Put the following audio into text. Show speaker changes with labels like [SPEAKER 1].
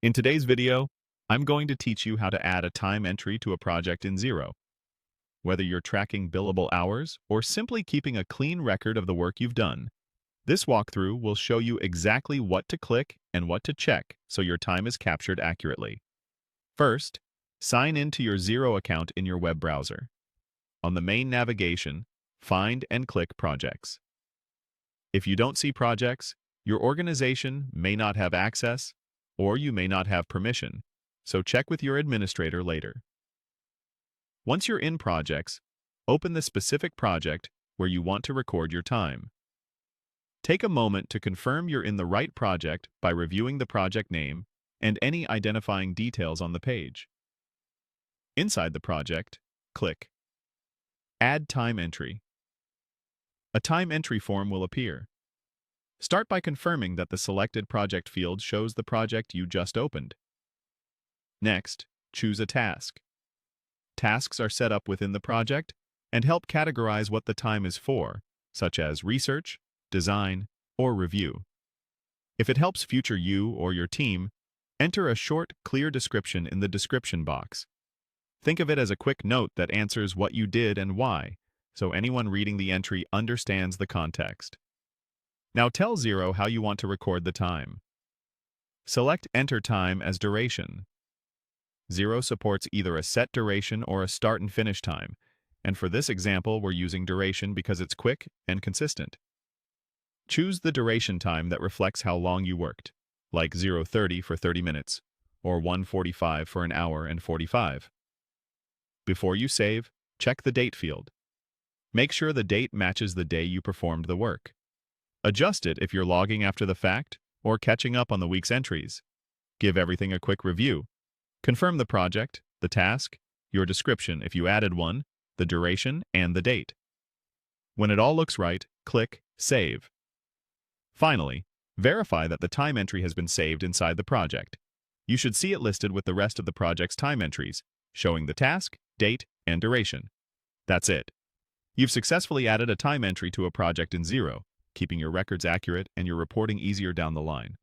[SPEAKER 1] In today's video, I'm going to teach you how to add a time entry to a project in Xero. Whether you're tracking billable hours or simply keeping a clean record of the work you've done, this walkthrough will show you exactly what to click and what to check so your time is captured accurately. First, sign into your Xero account in your web browser. On the main navigation, find and click Projects. If you don't see projects, your organization may not have access or you may not have permission, so check with your administrator later. Once you're in Projects, open the specific project where you want to record your time. Take a moment to confirm you're in the right project by reviewing the project name and any identifying details on the page. Inside the project, click Add Time Entry. A time entry form will appear. Start by confirming that the selected project field shows the project you just opened. Next, choose a task. Tasks are set up within the project and help categorize what the time is for, such as research, design, or review. If it helps future you or your team, enter a short, clear description in the description box. Think of it as a quick note that answers what you did and why, so anyone reading the entry understands the context. Now tell Xero how you want to record the time. Select Enter Time as duration. Xero supports either a set duration or a start and finish time, and for this example we're using duration because it's quick and consistent. Choose the duration time that reflects how long you worked, like 0:30 for 30 minutes, or 1:45 for an hour and 45. Before you save, check the date field. Make sure the date matches the day you performed the work. Adjust it if you're logging after the fact or catching up on the week's entries. Give everything a quick review. Confirm the project, the task, your description if you added one, the duration, and the date. When it all looks right, click Save. Finally, verify that the time entry has been saved inside the project. You should see it listed with the rest of the project's time entries, showing the task, date, and duration. That's it. You've successfully added a time entry to a project in Xero, keeping your records accurate and your reporting easier down the line.